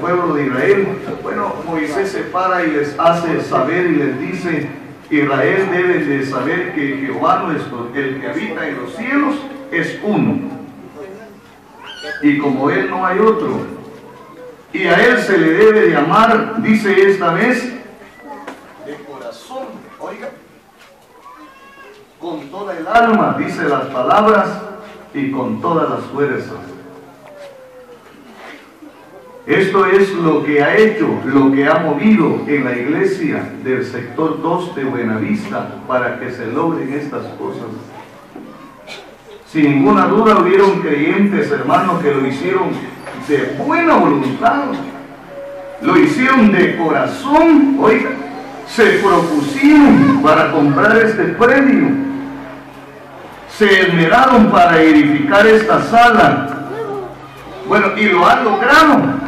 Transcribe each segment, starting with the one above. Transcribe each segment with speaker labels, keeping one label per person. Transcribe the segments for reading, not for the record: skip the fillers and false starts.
Speaker 1: pueblo de Israel. Bueno, Moisés se para y les hace saber y les dice: Israel debe de saber que Jehová nuestro, el que habita en los cielos, es uno, y como Él no hay otro, y a Él se le debe de amar, dice esta vez, de corazón, oiga, con toda el alma, dice las palabras, y con todas las fuerzas. Esto es lo que ha hecho, lo que ha movido en la iglesia del sector 2 de Buenavista para que se logren estas cosas. Sin ninguna duda hubieron creyentes, hermanos, que lo hicieron de buena voluntad, lo hicieron de corazón, oiga, se propusieron para comprar este predio, se esmeraron para edificar esta sala, bueno, y lo han logrado,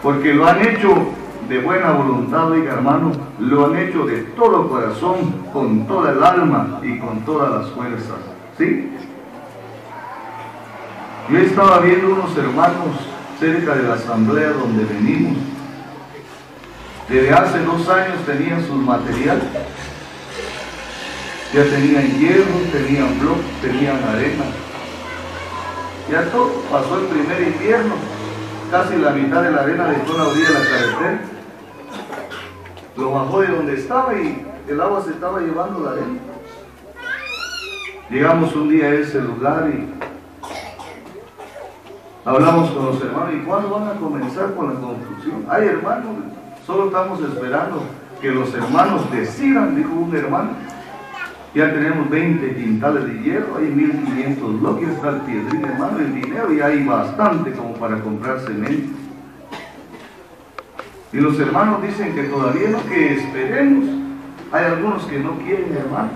Speaker 1: porque lo han hecho de buena voluntad, oiga hermano, lo han hecho de todo corazón, con toda el alma y con todas las fuerzas, ¿sí? Yo estaba viendo unos hermanos cerca de la asamblea donde venimos, desde hace 2 años tenían sus material, ya tenían hierro, tenían bloc, tenían arena, ya todo, pasó el primer invierno, casi la mitad de la arena dejó la orilla de la carretera, lo bajó de donde estaba y el agua se estaba llevando la arena. Llegamos un día a ese lugar y hablamos con los hermanos: ¿y cuándo van a comenzar con la construcción? Ay, hermano, solo estamos esperando que los hermanos decidan, dijo un hermano. Ya tenemos 20 quintales de hierro, hay 1500 bloques, está el piedrín, hermano, el dinero, y hay bastante como para comprar cemento. Y los hermanos dicen que todavía no, que esperemos. Hay algunos que no quieren, hermano.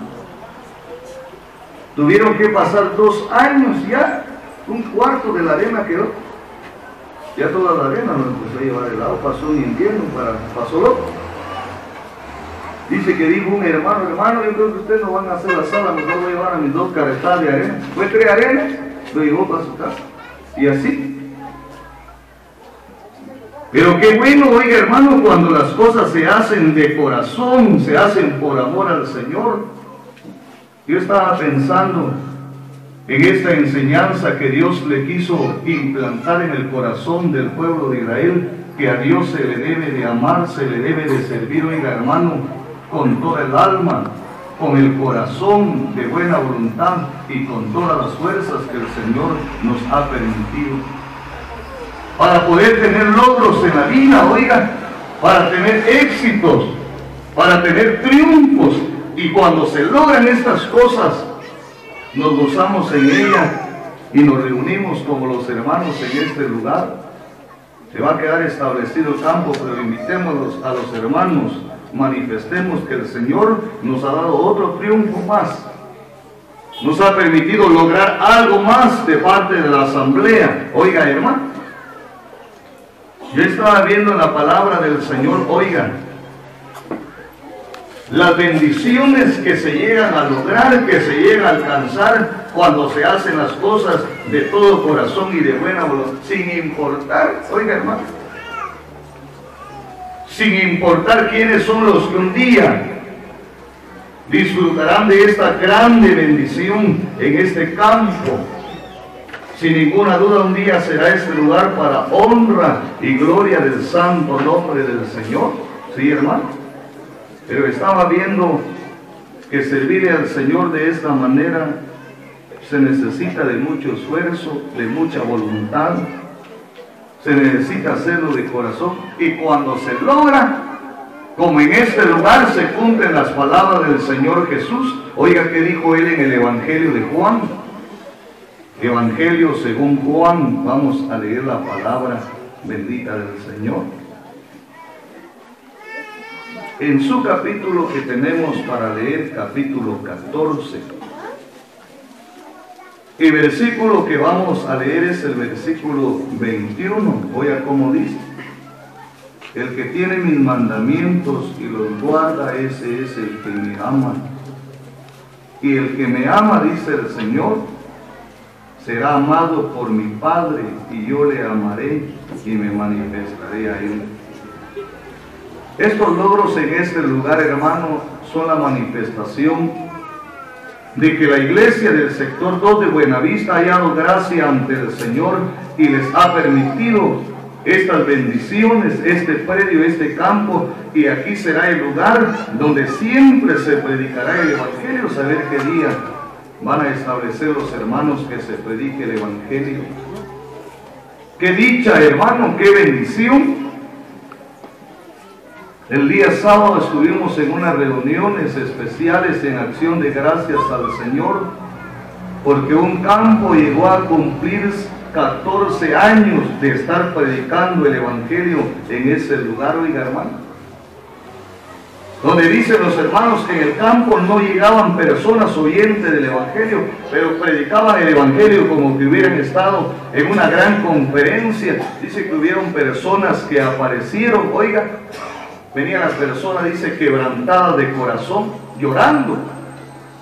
Speaker 1: Tuvieron que pasar 2 años ya, 1/4 de la arena quedó. Ya toda la arena lo empezó a llevar el agua, pasó un invierno, pasó loco. Dice que dijo un hermano: hermano, yo creo que ustedes no van a hacer la sala, mejor voy a llevar a mis 2 carretas de arena. Fue 3 arenas, lo llevó para su casa. Y así. Pero qué bueno, oiga hermano, cuando las cosas se hacen de corazón, se hacen por amor al Señor. Yo estaba pensando en esta enseñanza que Dios le quiso implantar en el corazón del pueblo de Israel, que a Dios se le debe de amar, se le debe de servir, oiga hermano, con toda el alma, con el corazón de buena voluntad y con todas las fuerzas que el Señor nos ha permitido. Para poder tener logros en la vida, oiga, para tener éxitos, para tener triunfos, y cuando se logran estas cosas, nos gozamos en ella y nos reunimos como los hermanos en este lugar. Se va a quedar establecido el campo, pero invitemos a los hermanos, manifestemos que el Señor nos ha dado otro triunfo más, nos ha permitido lograr algo más de parte de la asamblea. Oiga hermano, yo estaba viendo la palabra del Señor, oiga, las bendiciones que se llegan a lograr, que se llegan a alcanzar cuando se hacen las cosas de todo corazón y de buena voluntad, sin importar, oiga hermano, sin importar quiénes son los que un día disfrutarán de esta grande bendición en este campo. Sin ninguna duda un día será este lugar para honra y gloria del santo nombre del Señor. Sí, hermano. Pero estaba viendo que servirle al Señor de esta manera se necesita de mucho esfuerzo, de mucha voluntad. Se necesita hacerlo de corazón, y cuando se logra, como en este lugar se cumplen las palabras del Señor Jesús. Oiga qué dijo Él en el Evangelio de Juan. Evangelio según Juan, vamos a leer la palabra bendita del Señor. En su capítulo que tenemos para leer, capítulo 14, el versículo que vamos a leer es el versículo 21. Oiga cómo dice: el que tiene mis mandamientos y los guarda, ese es el que me ama. Y el que me ama, dice el Señor, será amado por mi Padre, y yo le amaré y me manifestaré a él. Estos logros en este lugar, hermano, son la manifestación de que la iglesia del sector 2 de Buenavista ha hallado gracia ante el Señor y les ha permitido estas bendiciones, este predio, este campo, y aquí será el lugar donde siempre se predicará el Evangelio. Saber qué día van a establecer los hermanos que se predique el Evangelio. Qué dicha, hermano, qué bendición. El día sábado estuvimos en unas reuniones especiales en acción de gracias al Señor, porque un campo llegó a cumplir 14 años de estar predicando el Evangelio en ese lugar, oiga, hermano. Donde dicen los hermanos que en el campo no llegaban personas oyentes del Evangelio, pero predicaban el Evangelio como que hubieran estado en una gran conferencia. Dice que hubieron personas que aparecieron, oiga, venían las personas, dice, quebrantadas de corazón, llorando.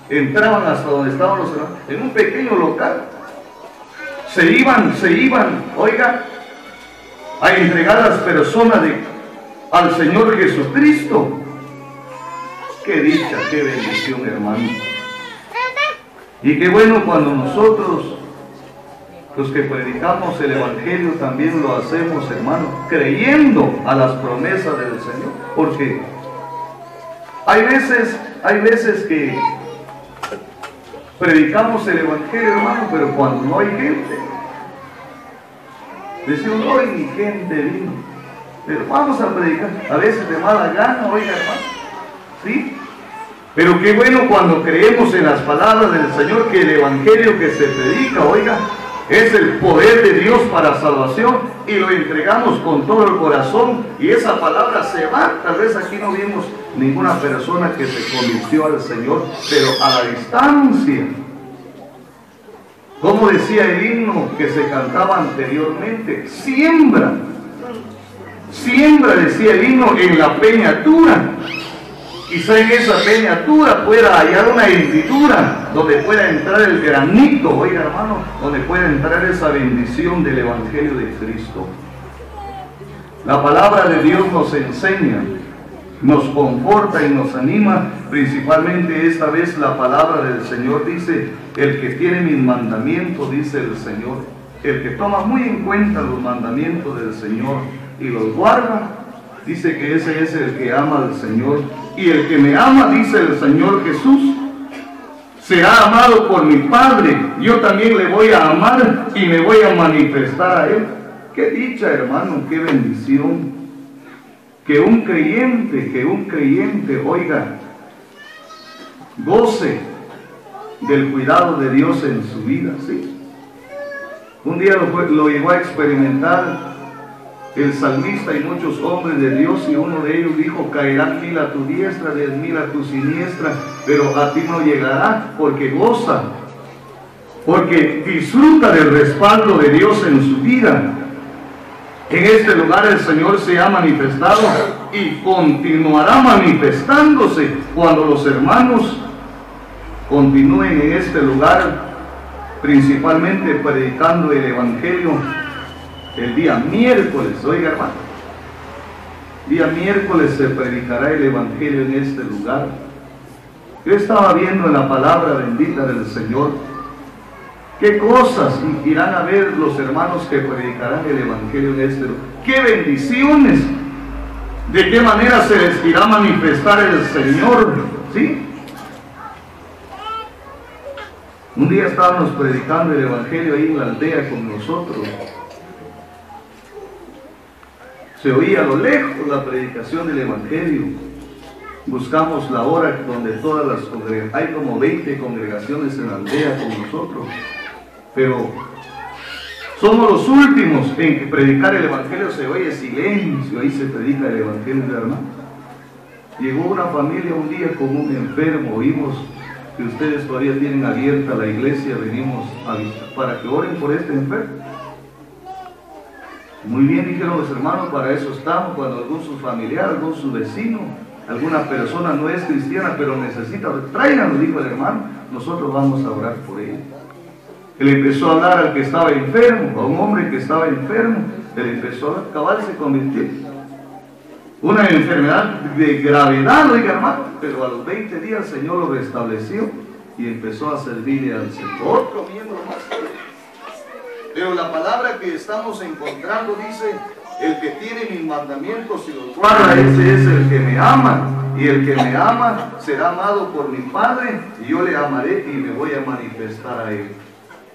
Speaker 1: Entraban hasta donde estaban los hermanos, en un pequeño local. Se iban, oiga, a entregar a las personas al Señor Jesucristo. Qué dicha, qué bendición, hermano. Y qué bueno cuando nosotros, los que predicamos el Evangelio, también lo hacemos, hermano, creyendo a las promesas del Señor. Porque hay veces que predicamos el Evangelio, hermano, pero cuando no hay gente, decimos, hoy ni gente vino, pero vamos a predicar, a veces de mala gana, oiga, hermano, ¿sí? Pero qué bueno cuando creemos en las palabras del Señor, que el Evangelio que se predica, oiga, es el poder de Dios para salvación, y lo entregamos con todo el corazón, y esa palabra se va. Tal vez aquí no vimos ninguna persona que se convirtió al Señor, pero a la distancia. Como decía el himno que se cantaba anteriormente, siembra, decía el himno, en la peñatura. Quizá en esa peñatura pueda hallar una hendidura donde pueda entrar el granito, oiga, hermano, donde pueda entrar esa bendición del Evangelio de Cristo. La palabra de Dios nos enseña, nos conforta y nos anima. Principalmente esta vez la palabra del Señor dice: el que tiene mis mandamientos, dice el Señor, el que toma muy en cuenta los mandamientos del Señor y los guarda, dice que ese es el que ama al Señor. Y el que me ama, dice el Señor Jesús, será amado por mi Padre. Yo también le voy a amar y me voy a manifestar a él. Qué dicha, hermano, qué bendición. Que un creyente, oiga, goce del cuidado de Dios en su vida, ¿sí? Un día lo llegó a experimentar el salmista y muchos hombres de Dios, y uno de ellos dijo: caerá 1000 a tu diestra, 10.000 a tu siniestra, pero a ti no llegará, porque goza, porque disfruta del respaldo de Dios en su vida. En este lugar el Señor se ha manifestado y continuará manifestándose cuando los hermanos continúen en este lugar, principalmente predicando el Evangelio. El día miércoles, oiga, hermano, día miércoles se predicará el Evangelio en este lugar. Yo estaba viendo en la palabra bendita del Señor qué cosas irán a ver los hermanos que predicarán el Evangelio en este lugar. Qué bendiciones, de qué manera se les irá a manifestar el Señor, ¿sí? Un día estábamos predicando el Evangelio ahí en la aldea con nosotros. Se oía a lo lejos la predicación del Evangelio. Buscamos la hora donde todas las congregaciones, hay como 20 congregaciones en la aldea con nosotros, pero somos los últimos en que predicar el Evangelio. Se oye silencio, ahí se predica el Evangelio, hermano. Llegó una familia un día con un enfermo, oímos que ustedes todavía tienen abierta la iglesia, venimos a visitar para que oren por este enfermo. Muy bien, dijeron los hermanos, para eso estamos. Cuando algún su familiar, algún su vecino, alguna persona no es cristiana pero necesita, tráiganlo, dijo el hermano, nosotros vamos a orar por él. Él empezó a hablar al que estaba enfermo, a un hombre que estaba enfermo. Él empezó a acabar, se convirtió. Una enfermedad de gravedad, oiga hermano, pero a los 20 días el Señor lo restableció y empezó a servirle al Señor. Otro miembro más. Pero la palabra que estamos encontrando dice: el que tiene mis mandamientos y los guarda, ese es el que me ama. Y el que me ama será amado por mi Padre, y yo le amaré y me voy a manifestar a él.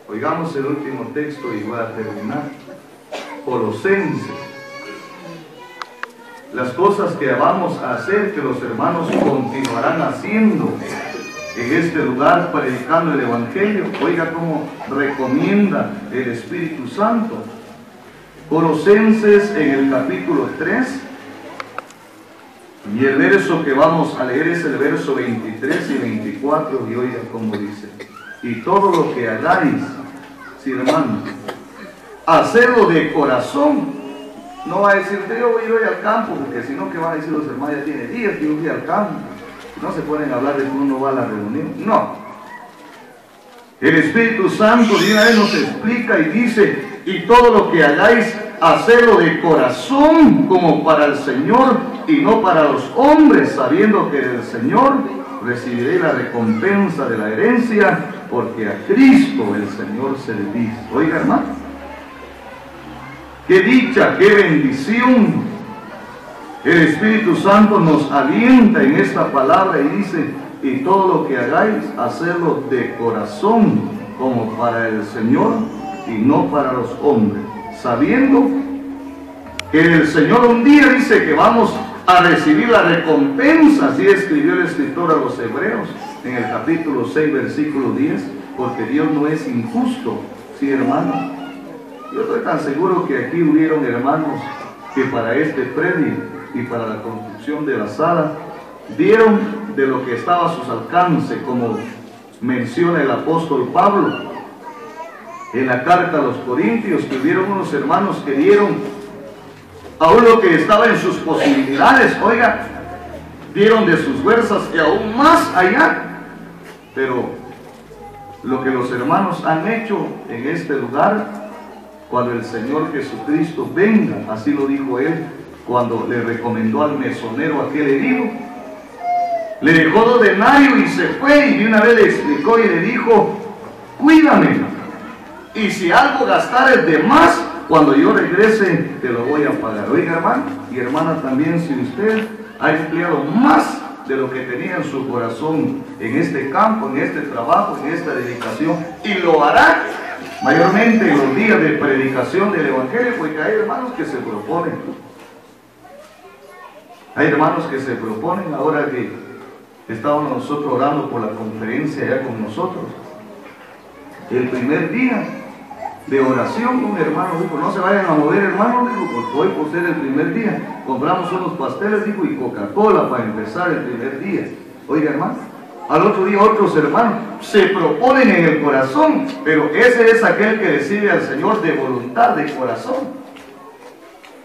Speaker 1: Oigamos el último texto y voy a terminar. Colosenses. Las cosas que vamos a hacer, que los hermanos continuarán haciendo en este lugar, predicando el Evangelio. Oiga cómo recomienda el Espíritu Santo. Colosenses en el capítulo 3, y el verso que vamos a leer es el verso 23 y 24, y oiga cómo dice: y todo lo que hagáis, sí, hermano, hacerlo de corazón. No va a decir: yo voy a ir hoy al campo, porque si no, ¿qué van a decir los hermanos? Ya tiene días que yo fui al campo. No se pueden hablar de que uno va a la reunión. No. El Espíritu Santo de una vez nos explica y dice: y todo lo que hagáis, hacedlo de corazón, como para el Señor y no para los hombres, sabiendo que del Señor recibiré la recompensa de la herencia, porque a Cristo el Señor servís. Oiga, hermano, qué dicha, qué bendición. El Espíritu Santo nos alienta en esta palabra y dice: y todo lo que hagáis, hacerlo de corazón, como para el Señor y no para los hombres, sabiendo que el Señor un día dice que vamos a recibir la recompensa. Así escribió el escritor a los Hebreos en el capítulo 6, versículo 10, porque Dios no es injusto. Sí, hermano, yo estoy tan seguro que aquí hubieron hermanos que para este predio y para la construcción de la sala dieron de lo que estaba a sus alcances, como menciona el apóstol Pablo en la carta a los Corintios, que hubieron unos hermanos que dieron aún lo que estaba en sus posibilidades. Oiga, dieron de sus fuerzas y aún más allá. Pero lo que los hermanos han hecho en este lugar, cuando el Señor Jesucristo venga, así lo dijo él cuando le recomendó al mesonero aquel herido, le dejó 2 denarios y se fue, y de una vez le explicó y le dijo: cuídame, y si algo gastares de más, cuando yo regrese te lo voy a pagar. Oiga, hermano y hermana, también si usted ha empleado más de lo que tenía en su corazón en este campo, en este trabajo, en esta dedicación, y lo hará mayormente en los días de predicación del Evangelio, porque hay hermanos que se proponen. Hay hermanos que se proponen. Ahora que estábamos nosotros orando por la conferencia allá con nosotros, el primer día de oración, un hermano dijo: no se vayan a mover, hermano, dijo, porque hoy por ser el primer día compramos unos pasteles, dijo, y Coca-Cola para empezar el primer día. Oiga, hermano, al otro día otros hermanos se proponen en el corazón, pero ese es aquel que recibe al Señor de voluntad, de corazón.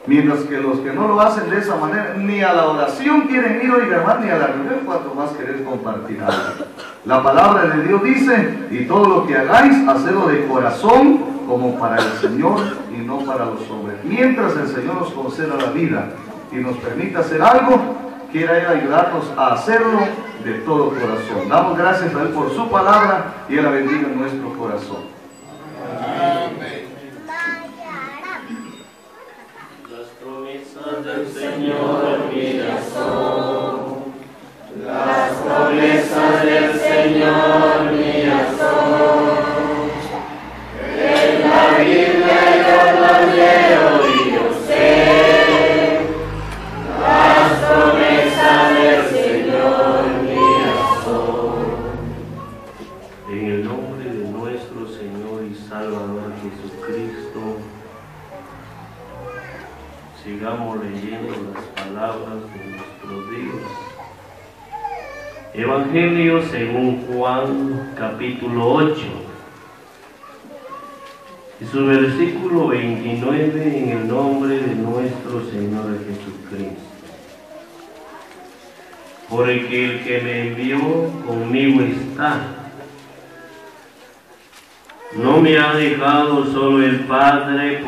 Speaker 1: Mientras que los que no lo hacen de esa manera, ni a la oración quieren ir, oiga, hermano, ni a la reunión, cuanto más querer compartir algo. La palabra de Dios dice: y todo lo que hagáis, hacedlo de corazón, como para el Señor y no para los hombres. Mientras el Señor nos conceda la vida y nos permita hacer algo, quiera Él ayudarnos a hacerlo de todo corazón. Damos gracias a Él por su palabra, y Él la bendiga en nuestro corazón.
Speaker 2: Amén. Las promesas del Señor mías son. Las promesas del Señor mías son. En la Biblia yo las leo y yo sé. Las promesas del Señor mías son. En el nombre de nuestro Señor y Salvador Jesucristo, sigamos leyendo las palabras de nuestro Dios. Evangelio según Juan, capítulo 8, y su versículo 29, en el nombre de nuestro Señor Jesucristo. Porque el que me envió conmigo está, No me ha dejado solo el Padre,